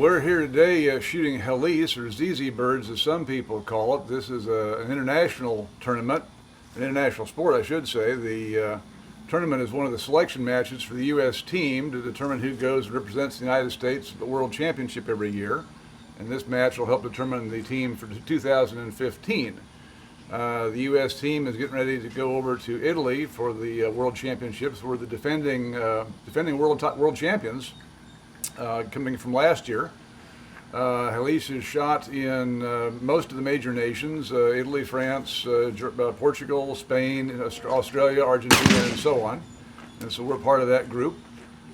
We're here today shooting Helice, or ZZ birds as some people call it. This is an international tournament, an international sport I should say. The tournament is one of the selection matches for the U.S. team to determine who goes and represents the United States at the World Championship every year. And this match will help determine the team for 2015. The U.S. team is getting ready to go over to Italy for the World Championships. We're the defending world champions. Coming from last year. Helice is shot in most of the major nations, Italy, France, Portugal, Spain, Australia, Argentina, and so on. And so we're part of that group.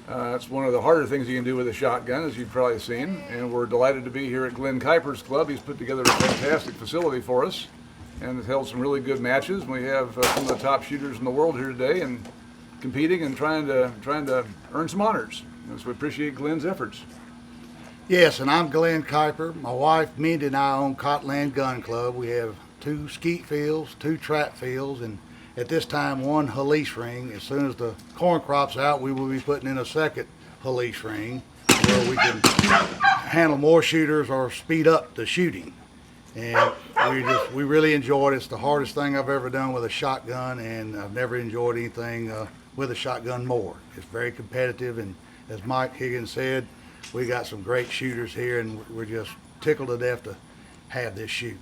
It's one of the harder things you can do with a shotgun, as you've probably seen. And we're delighted to be here at Gunclub's club. He's put together a fantastic facility for us and has held some really good matches. We have some of the top shooters in the world here today and competing and trying to earn some honors. So we appreciate Glenn's efforts. Yes, and I'm Glenn Kuiper. My wife, Mindy, and I own Cottonland Gun Club. We have 2 skeet fields, 2 trap fields, and at this time 1 Helice ring. As soon as the corn crop's out, we will be putting in a second Helice ring where we can handle more shooters or speed up the shooting. And we really enjoy it. It's the hardest thing I've ever done with a shotgun, and I've never enjoyed anything with a shotgun more. It's very competitive, and as Mike Higgins said, we got some great shooters here, and we're just tickled to death to have this shoot.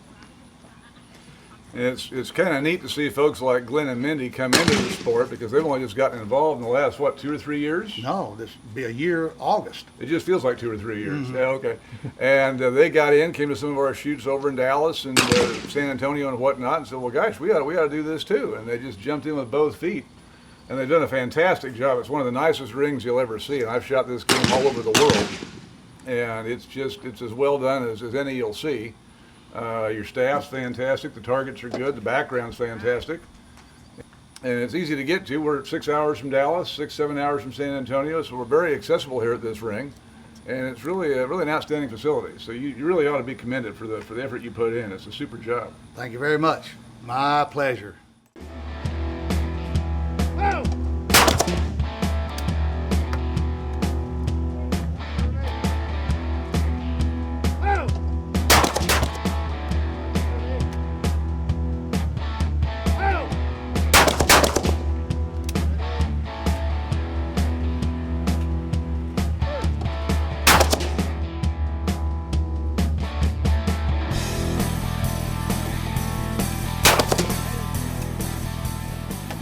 And it's kind of neat to see folks like Glenn and Mindy come into the sport because they've only just gotten involved in the last, 2 or 3 years? No, this will be a year August. It just feels like 2 or 3 years. Mm-hmm. Yeah, okay. And they got in, came to some of our shoots over in Dallas and San Antonio and whatnot, and said, well, gosh, we got to do this too. And they just jumped in with both feet. And they've done a fantastic job. It's one of the nicest rings you'll ever see. And I've shot this game all over the world. And it's as well done as any you'll see. Your staff's fantastic. The targets are good. The background's fantastic. And it's easy to get to. We're 6 hours from Dallas, 7 hours from San Antonio. So we're very accessible here at this ring. And it's really an outstanding facility. So you really ought to be commended for the effort you put in. It's a super job. Thank you very much. My pleasure.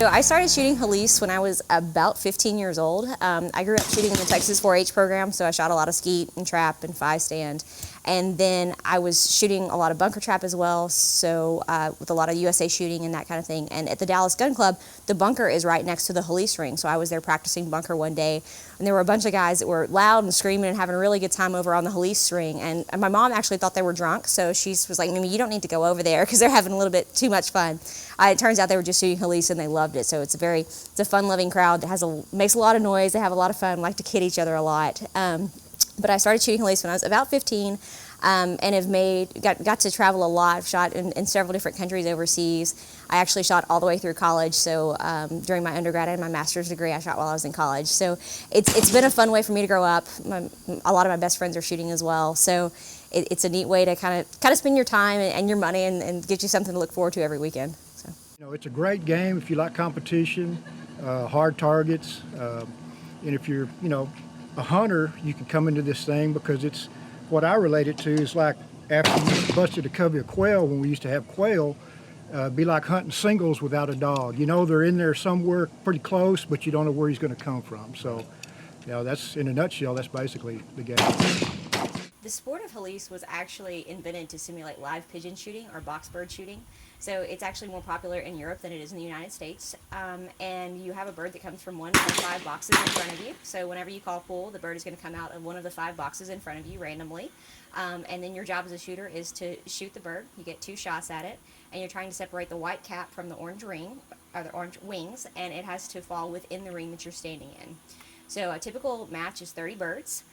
So I started shooting Helice when I was about 15 years old. I grew up shooting in the Texas 4-H program, so I shot a lot of skeet and trap and 5-stand. And then I was shooting a lot of bunker trap as well, so with a lot of USA shooting and that kind of thing. And at the Dallas Gun Club, the bunker is right next to the Helice ring, so I was there practicing bunker one day. And there were a bunch of guys that were loud and screaming and having a really good time over on the Helice ring. And my mom actually thought they were drunk, so she was like, Mimi, you don't need to go over there because they're having a little bit too much fun. It turns out they were just shooting Helice and they loved it. So it's a fun-loving crowd that makes a lot of noise. They have a lot of fun, like to kid each other a lot. But I started shooting Helice when I was about 15. And have got to travel a lot. I've shot in several different countries overseas. I actually shot all the way through college, so during my undergrad and my master's degree, I shot while I was in college. So it's been a fun way for me to grow up. A lot of my best friends are shooting as well, so it's a neat way to kind of spend your time and your money and get you something to look forward to every weekend. So. It's a great game if you like competition, hard targets, and if you're a hunter, you can come into this thing because it's. What I relate it to is like after you busted a covey of quail when we used to have quail, be like hunting singles without a dog. They're in there somewhere pretty close, but you don't know where he's going to come from. So, that's in a nutshell, that's basically the game. The sport of Helice was actually invented to simulate live pigeon shooting or box bird shooting. So it's actually more popular in Europe than it is in the United States. And you have a bird that comes from one of 5 boxes in front of you. So whenever you call pull, the bird is going to come out of one of the 5 boxes in front of you randomly. And then your job as a shooter is to shoot the bird. You get 2 shots at it, and you're trying to separate the white cap from the orange ring, or the orange wings, and it has to fall within the ring that you're standing in. So a typical match is 30 birds.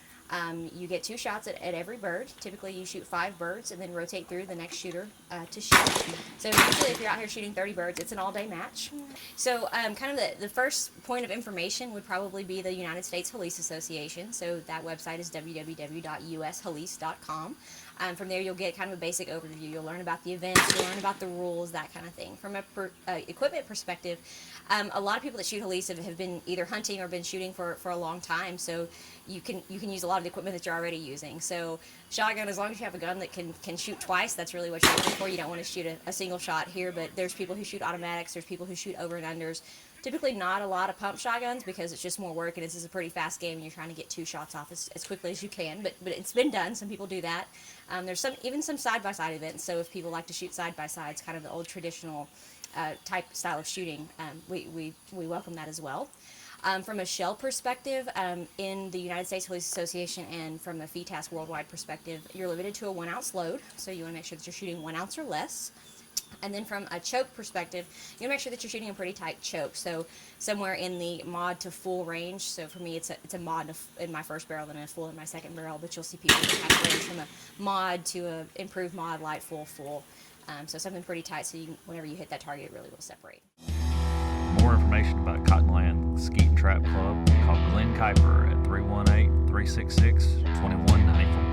You get 2 shots at every bird. Typically, you shoot 5 birds and then rotate through the next shooter to shoot. So usually, if you're out here shooting 30 birds, it's an all-day match. So kind of the first point of information would probably be the United States Helice Association. So that website is www.ushelice.com. From there, you'll get kind of a basic overview. You'll learn about the events, you'll learn about the rules, that kind of thing. From a equipment perspective, a lot of people that shoot Helice have been either hunting or been shooting for a long time, so you can use a lot of the equipment that you're already using. So shotgun, as long as you have a gun that can shoot twice, that's really what you're looking for. You don't want to shoot a single shot here, but there's people who shoot automatics, there's people who shoot over and unders. Typically not a lot of pump shotguns because it's just more work and this is a pretty fast game and you're trying to get 2 shots off as quickly as you can, but it's been done. Some people do that. There's even some side-by-side events, so if people like to shoot side-by-sides, kind of the old traditional style of shooting, we welcome that as well. From a shell perspective, in the United States Police Association and from a FETAS worldwide perspective, you're limited to a 1 ounce load, so you want to make sure that you're shooting 1 ounce or less. And then from a choke perspective, you want to make sure that you're shooting a pretty tight choke, so somewhere in the mod to full range. So for me, it's a mod in my first barrel and a full in my second barrel, but you'll see people that kind of range from a mod to a improved mod, light, full. So something pretty tight, so whenever you hit that target, it really will separate. More information about Cottonland Skeet and Trap Club, call Glenn Kuiper at 318-366-2194.